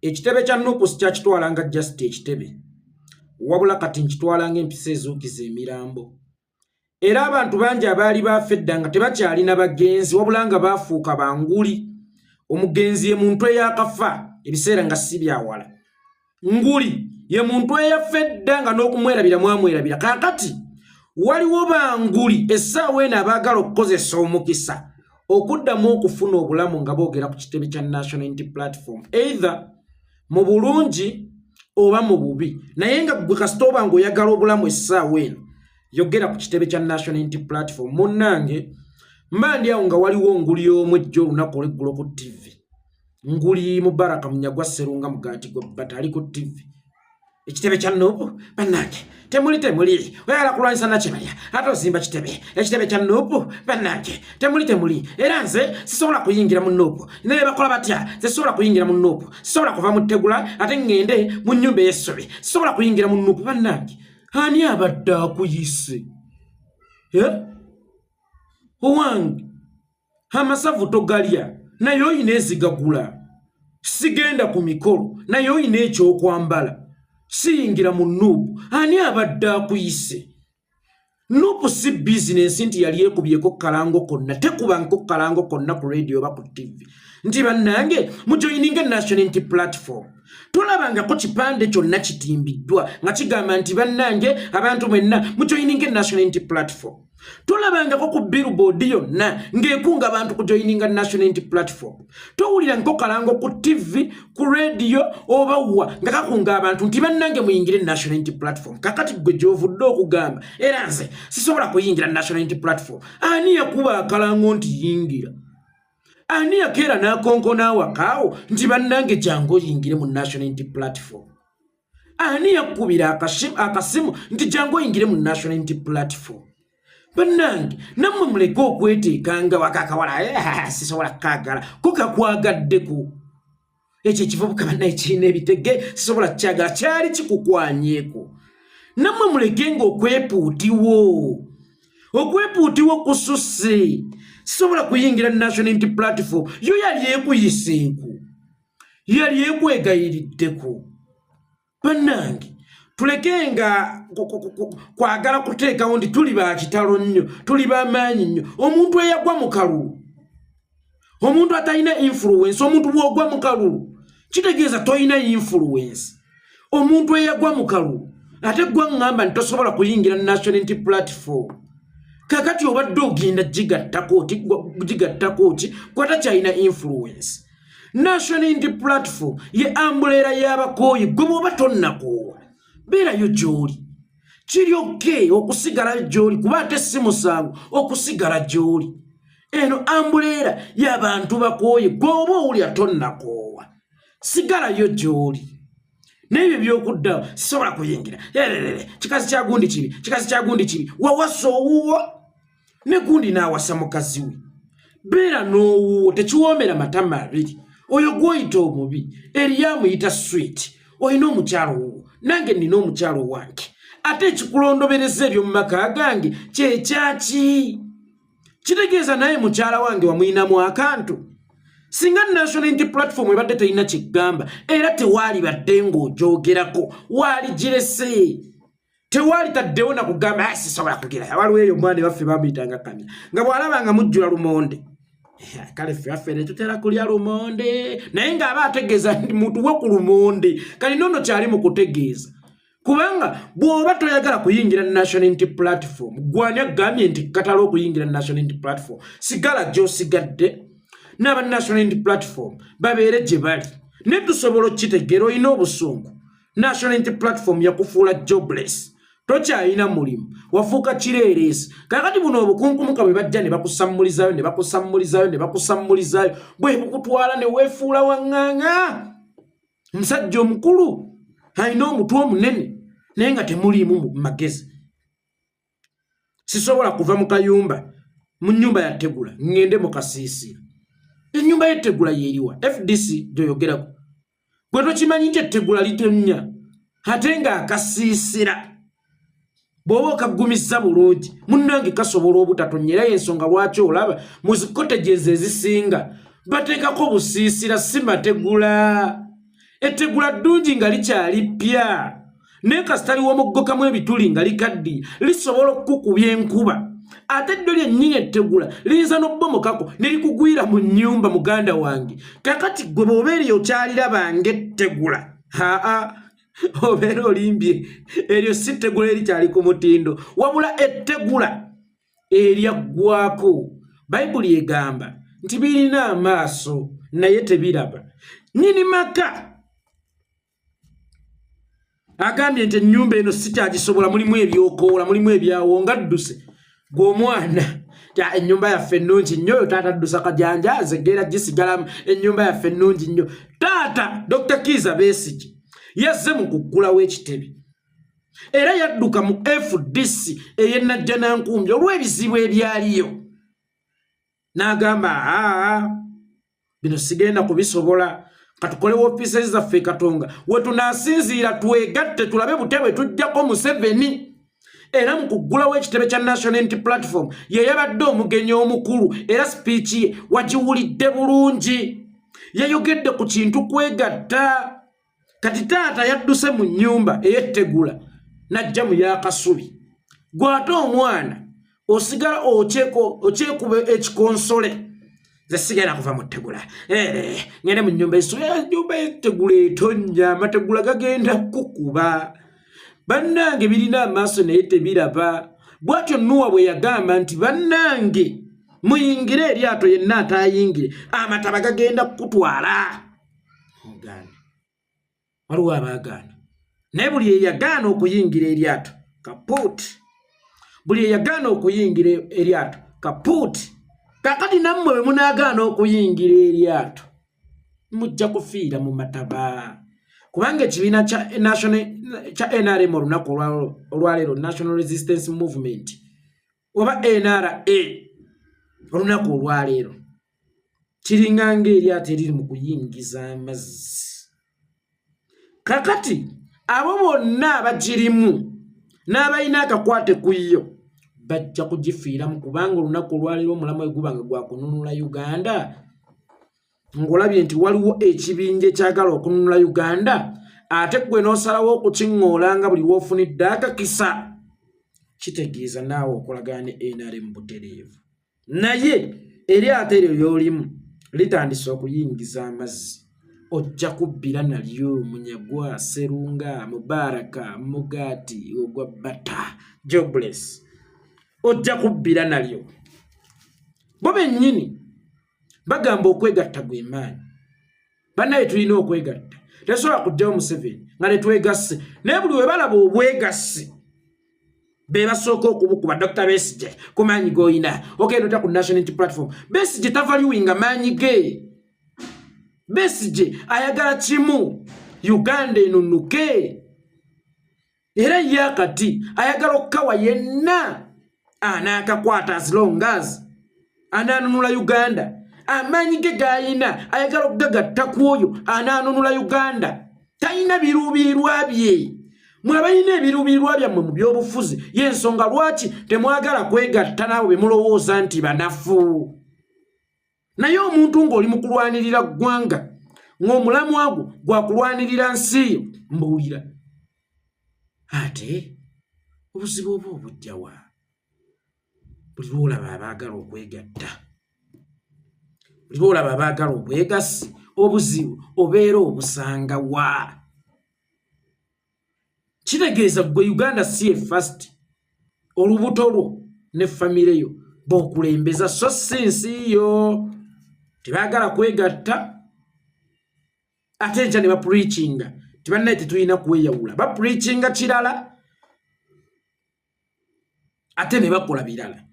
ekitebe kya Nuupu sikyakitwalanga just ekitebe wabula kati nkitwalanga empisa ezuukiza emirambo era abantu bangi abaali bafedda nga tebakyalina bagenzi wabula nga baafuuka banguli omugenzi ye muntu eyakafa ebiseera nga si byawala nguli ye muntu eyafedda nga n'okumwerabira mwamwerabira kaakati waliwo banguli essaawa eno abaagala okukozesa omukisa okuddamu okufuna obulamu nga boogera ku kitebe kya National Unity Platform either mu bulungi oba mu bubi naye nga gwe kasita oba ng'oyagala obulamu essaawa eno yogera ku kitebe kya National Unity Platform munnange mba ndi awo nga waliwo nguli y'omu ejja olunaku olw'eggulo ku TV nguli Mubaraka Munyagwa Sserunga Mugaati gwe bata ali ku TV ekitebe kya Nuupu bannange temuli oyagala kulwanyisa Nakibaya ate ozimba ekitebe kya Nuupu bannange temuli era nze sisobola kuyingira mu Nuupu naye bakola batya sisobola kuyingira mu Nuupu sisobola kuva mu Tegula ate ngende mu nnyumba y'essobi sisobola kuyingira mu Nuupu bannange ani abadde akuyise owange amasavu togalya naye oyina ezigagula sigenda ku mikolo naye oyina ekyokwambala siyingira mu Nuupu ani abadde akuyise Nuupu si bizinensi nti yali ekubyeko kalango konna tekubangako kalango konna ku radio oba ku TV nti bannange mujoyininga National Unity Platform tulabangako kipande kyonna kitimbiddwa nga kigamba nti bannange abantu mwenna mujoyininga National Unity Platform tulabangako ku billboard yonna ng'ekunga abantu kujoyininga National Unity Platform towulira nko kalango ku TV ku radio oba wa nga kakunga abantu nti bannange muyingire National Unity Platform kakati gwe gy'ovudde okugamba era nze sisobola kuyingira National Unity Platform ani yakuba akalango nti yingira ani yakeera n'akonkona awakaawo nti bannange jangu oyingire mu National Unity Platform ani yakubira akasimu nti jangu oyingire mu National Unity Platform bannange nammwe muleke okweteekanga wakakawala sisobola kkaagala kukakwagaddeku ekyo ekivubuka bannaye kirina ebitege sisobola kyagala kyali kikukwanyeeko nammwe mulekenga okwepuutiwo kususse sisobola kuyingira National Unity Platform yo yali ekuyiseeku yali ekwegayiriddeko bannange tulekenga kwagala kuteekawo ndi tuli ba kitalo nnyo tuli b'amaanyi nnyo omuntu eyagwa mu kalulu omuntu atalina influence omuntu bw'ogwa mu kalulu kitegeeza toyina influence omuntu eyagwa mu kalulu ate gwa ngamba nti tosobola kuyingira National Unity Platform kakati obadde ogenda gigattako ki kwatakyalina influence National Unity Platform ye ambulera y'abakooyi gwe bw'oba tonnakoowa beerayo gy'oli kiri oke okusigala gy'oli kuba ate si musango okusigala gy'oli eno ambulera y'abantu bakooye gweoba owulya tonnakoowa sigalayo gy'oli n'ebyo by'okuddawo sisobola kuyingira kikazi kya gundi kibi wawasa owuwo ne gundi n'awasa mukazi we beera n'owuwo tekiwoomera matama abiri oyo gw'oyita omubi eriyo amuyita sweet oyina omukyalo wuwo nange nina omukyalo wange ate ekikulondobereza ebyo mu maka gange kyekyaki kitegeeza naye mukyala wange wamuyinamu akantu singa National Unity Platform ebadde terina kiggamba era tewaali badde ng'ogyogerako waali girese tewaali taddewo na kugamba sisobola kugira waliwo eyo omwana baffe bamuyitanga kamya nga bw'alabanga mujjula lumonde kale ffe affe tutera kulya lumonde naye ng'aba ategeeza nti muntu we ku lumonde kali nono kyali mu kutegeeza kubanga bw'oba toyagala kuyingira National Unity Platform gwani agambye nti katala okuyingira National Unity Platform sigala gy'osigadde n'aba National Unity Platform babeere gye bali ne tusobola okitegeera olina obusungu National Unity Platform yakufuula jobless tokyalina mulimu wafuuka kireereesi kakati buno obukunkumuka bwe bajja ne bakusammulizayo bwe bukutwala ne weefuula waŋŋaŋa omusajja omukulu alina omutwe omunene naye nga temuliimu mu magezi sisobola kuva mu kayumba mu nnyumba ya Tegula ngende mu kasiisira ennyumba y'Etegula yeeriwa FDC gyoyogerako gwe tokimanyi nti Etegula litonnya ate ng'akasiisira bw'oba okaggumiza bulungi munnange kasobola obutatonyera y'ensonga lwaki olaba mu zikotegeezi ezisinga bateekako obusiisira si Mategula ettegula ddungi nga likyali ppya naye kasita liwomoggokamu ebituli nga likaddi lisobola okukukubya enkuba ate eddyo lyennyini ettegula liyinza n'obbomokako ne likugwira mu nnyumba muganda wange kakati gwe bw'oba eryo okyalirabanga ettegula obeera olimbye eryo si ttegula erikyali ku mutindo wabula ettegula eryaggwako bayibuli egamba nti birina amaaso naye tebiraba nnyini maka agambye nti ennyumba eno sikyagisobola mulimu ebyokoola mulimu ebyawo nga dduse gw'omwana ennyumba yaffe ennungi nnyo oyo taata ddusa kajanja azegeera gisigalamu ennyumba yaffe ennungi nnyo taata Dr. Kiza Besigye yazze mu kuggulawo ekitebe era yadduka mu FDC ey'ennajja nankumbi olw'ebizibu ebyaliyo n'agamba bino sigenda kubisobola katukole woofiisi zaffe Katonga we tunaasinziira twegatte tulabe butebe tujjako Museveni era mu kuggulawo ekitebe kya National Unity Platform ye yabadde omugenyi omukulu era speech ye wagiwulidde bulungi yayogedde ku kintu kwegatta kati taata yadduse mu nnyumba ey'ettegula najja mu yakasubi gw'ate omwana osigala okyekuba ekikonsole ze sigenda kuva mu ttegula ngende mu nnyumba ennyumba y'ettegula etonnya amategula gagenda kukuba bannange birina amaaso naye tebiraba bw'atyo Nuwa bwe yagamba nti bannange muyingire eryato yenna ataayingire amataba gagenda kukutwala muganda waliwo abaagaana naye buli eyagaana okuyingira eryato kapuuti buli eyagaana okuyingira eryato kapuuti kakati nammwe bwe munaagaana okuyingira eryato mujja kufiira mu mataba kubanga ekibiina kya NRM olunaku olwaleero National Resistance Movement oba NRA olunaku olwaleero kiringa ng'eryato eriri mu kuyingiza amazzi kakati abo bonna abagirimu n'abalina akakwate ku yo bajja kugifiiramu kubanga olunaku olwaleero omulamu egubanga gwa kununula Uganda ng'olabye nti waliwo ekibinja ekyagala okununula Uganda ate gwe n'osalawo okukiŋŋoola nga buli w'ofunidde akakisa kitegeeza naawe okolagana ne NRM butereevu naye eryato eryo ly'olimu litandise okuyingiza amazzi ojja kubbira nalyo Munyagwa Serunga Mubaraka Mugati ogwa Bata Jobless ojja kubbira nalyo bo bennyini bagamba okwegatta gwe maanyi bannaye tulina okwegatta tesobola kujjawo Museveni nga netwegasse naye buli we balaba obwegasse be basooka okubukuba Dr. Besigye ku maanyi g'olina ogenda otya ku National Unity Platform Besigye tavaliwinga maanyi ge Besigye ayagala kimu Uganda enunnuke era ye akati ayagala okukawa yenna anaakakwata as long as anaanunula Uganda amaanyi ge g'ayina ayagala okugagatta ku oyo anaanunula Uganda talina biruubirirwa bye mwe abalina ebiruubirirwa byammwe mu by'obufuzi y'ensonga lwaki temwagala kwegatta naawe be mulowooza nti banafu naye omuntu ng'oli mu kulwanirira ggwanga ng'omulamwa gwo gwa kulwanirira nsi yo mbuulira ate obuzibu oba obujja wa buli lwolaba abaagala okwegatta buli lwolaba abaagala obwegassi obuzibu obeera obusanga wa kitegeeza gwe Uganda si ye first olubuto lwo ne famire yo b'okulembeza so si nsi yo tebaagala kwegatta ate enkya ne bapreachinga tibannaye tetulina kweyawula bapreachinga kirala ate ne bakola birala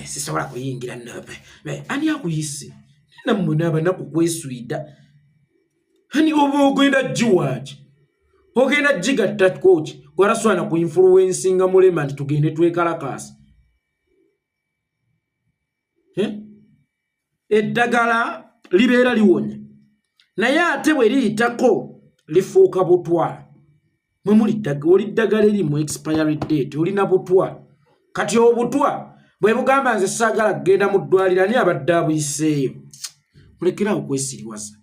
sisobola kuyingira nabe ani akuyise nammwe n'abanaku kweswida ani oba ogenda giwaaki ogenda gigatta koki gwaraswana ku influencinga mulema nti tugende twekalakaasa eddagala libeera liwonya naye ate bwe liyitako lifuuka butwa mwe muli oli ddagala erimu expiry date olina butwa kati obutwa bwe bugamba nze saagala kugenda mu ddwaliro ani abadde abuyiseeyo mulekerawo kwesiriwaza